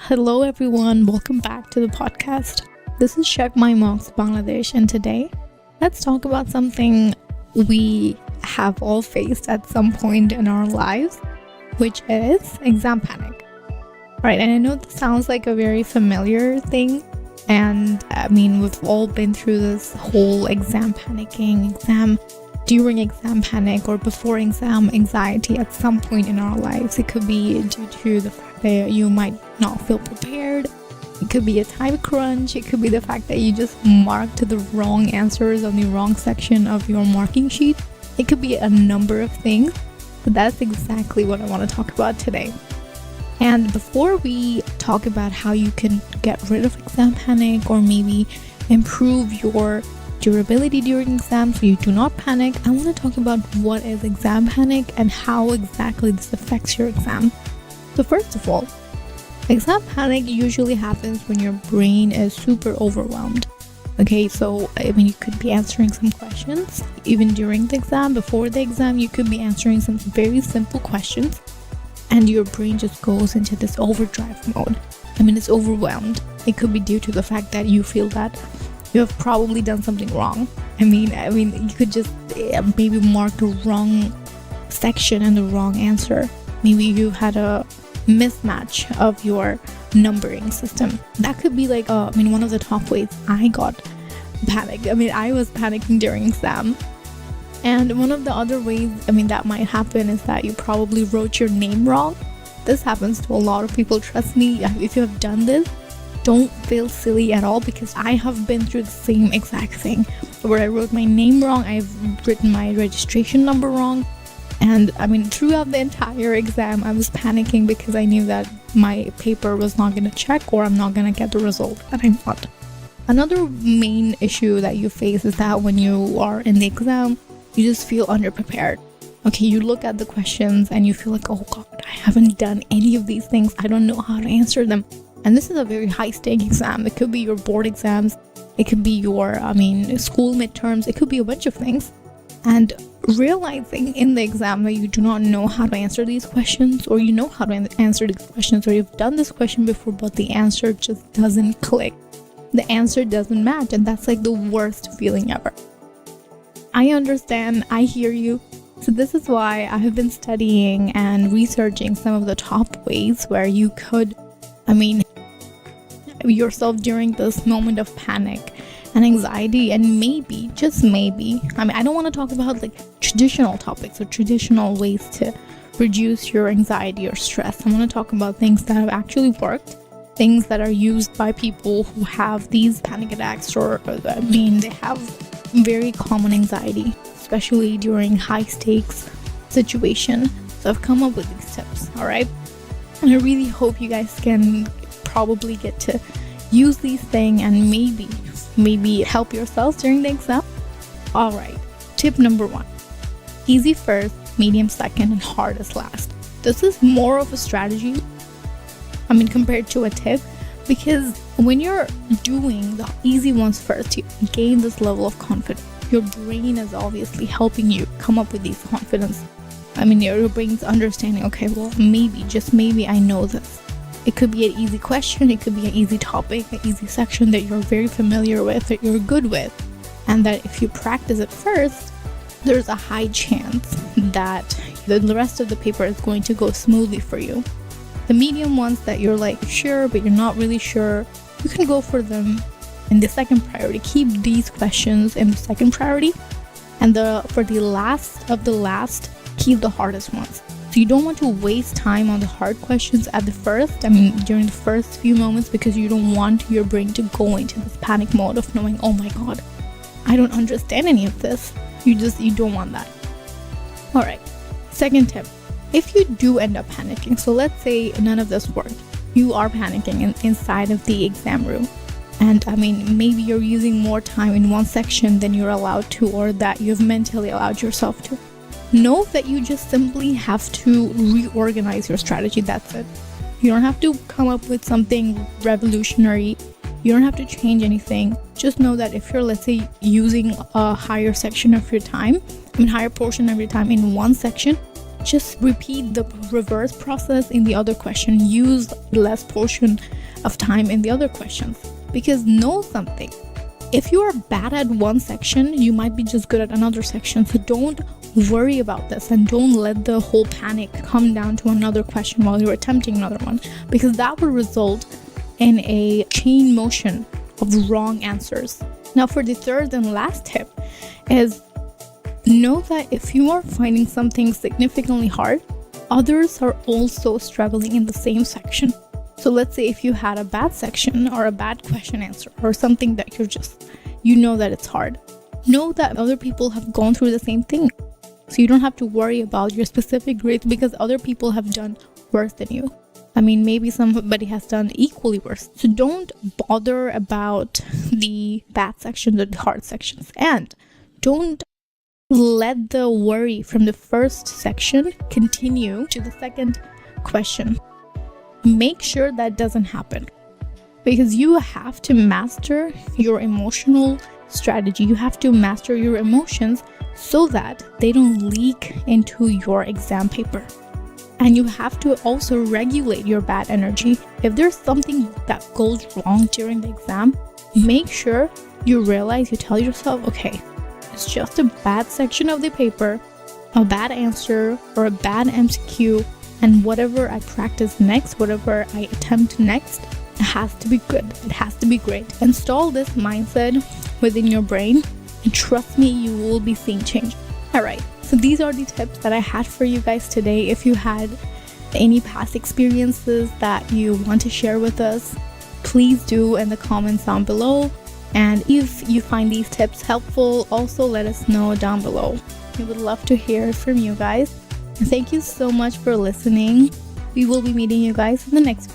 Hello everyone, welcome back to the podcast. This is Check My Marks Bangladesh, and today let's talk about something we have all faced at some point in our lives, which is exam panic. Right, and I know this sounds like a very familiar thing, and we've all been through this whole exam panicking, during exam panic or before exam anxiety at some point in our lives. It could be due to the fact that you might not feel prepared. It could be a time crunch. It could be the fact that you just marked the wrong answers on the wrong section of your marking sheet. It could be a number of things, but that's exactly what I want to talk about today. And before we talk about how you can get rid of exam panic or maybe improve your durability during exams so you do not panic, I want to talk about what is exam panic and how exactly this affects your exam. So first of all, exam panic usually happens when your brain is super overwhelmed. Okay, so you could be answering some questions even during the exam. Before the exam, you could be answering some very simple questions and your brain just goes into this overdrive mode. It's overwhelmed. It could be due to the fact that you feel that you have probably done something wrong. You could just maybe mark the wrong section and the wrong answer. Maybe you had a mismatch of your numbering system. That could be one of the top ways I got panicked. I was panicking during exam. And one of the other ways that might happen is that you probably wrote your name wrong. This happens to a lot of people, trust me. If you have done this, don't feel silly at all, because I have been through the same exact thing where I wrote my name wrong. I've written my registration number wrong, and throughout the entire exam I was panicking because I knew that my paper was not going to check or I'm not going to get the result that I want. Another main issue that you face is that when you are in the exam, you just feel underprepared. Okay, you look at the questions and you feel like, oh god, I haven't done any of these things. I don't know how to answer them. And this is a very high-stake exam. It could be your board exams. It could be your, school midterms. It could be a bunch of things. And realizing in the exam that you do not know how to answer these questions, or you know how to answer these questions, or you've done this question before, but the answer just doesn't click. The answer doesn't match, and that's the worst feeling ever. I understand. I hear you. So this is why I have been studying and researching some of the top ways where you could yourself during this moment of panic and anxiety, and maybe, just maybe, I don't want to talk about traditional topics or traditional ways to reduce your anxiety or stress. I want to talk about things that have actually worked, things that are used by people who have these panic attacks or they have very common anxiety, especially during high stakes situation. So I've come up with these tips, alright? And I really hope you guys can probably get to use these things and maybe help yourself during the exam. Alright, tip number 1. Easy first, medium second, and hardest last. This is more of a strategy, compared to a tip, because when you're doing the easy ones first, you gain this level of confidence. Your brain is obviously helping you come up with these confidence. Your brain's understanding, okay, well, maybe, just maybe I know this. It could be an easy question, it could be an easy topic, an easy section that you're very familiar with, that you're good with, and that if you practice it first, there's a high chance that the rest of the paper is going to go smoothly for you. The medium ones that you're sure, but you're not really sure, you can go for them in the second priority. Keep these questions in the second priority, and for the last of the last, keep the hardest ones. So you don't want to waste time on the hard questions at the first, during the first few moments, because you don't want your brain to go into this panic mode of knowing, oh my god, I don't understand any of this. You don't want that. Alright, second tip. If you do end up panicking, so let's say none of this worked, you are panicking inside of the exam room, and maybe you're using more time in one section than you're allowed to, or that you've mentally allowed yourself to. Know that you just simply have to reorganize your strategy. That's it. You don't have to come up with something revolutionary. You don't have to change anything. Just know that if you're, let's say, using a higher section of your time, higher portion of your time in one section, just repeat the reverse process in the other question. Use less portion of time in the other questions. Because know something, if you are bad at one section, you might be just good at another section. So don't worry about this, and don't let the whole panic come down to another question while you're attempting another one, because that will result in a chain motion of wrong answers. Now, for the third and last tip is, know that if you are finding something significantly hard, others are also struggling in the same section. So let's say if you had a bad section or a bad question answer or something that you know that it's hard, know that other people have gone through the same thing. So you don't have to worry about your specific grades because other people have done worse than you. I mean, maybe somebody has done equally worse. So don't bother about the bad section, the hard sections. And don't let the worry from the first section continue to the second question. Make sure that doesn't happen, because you have to master your emotional strategy. You have to master your emotions so that they don't leak into your exam paper. And you have to also regulate your bad energy. If there's something that goes wrong during the exam, make sure you realize, you tell yourself, okay, it's just a bad section of the paper, a bad answer, or a bad MCQ, and whatever I practice next, whatever I attempt next, it has to be good. It has to be great. Install this mindset within your brain, and trust me, you will be seeing change. All right, so these are the tips that I had for you guys today. If you had any past experiences that you want to share with us, please do in the comments down below. And if you find these tips helpful, also let us know down below. We would love to hear from you guys. And thank you so much for listening. We will be meeting you guys in the next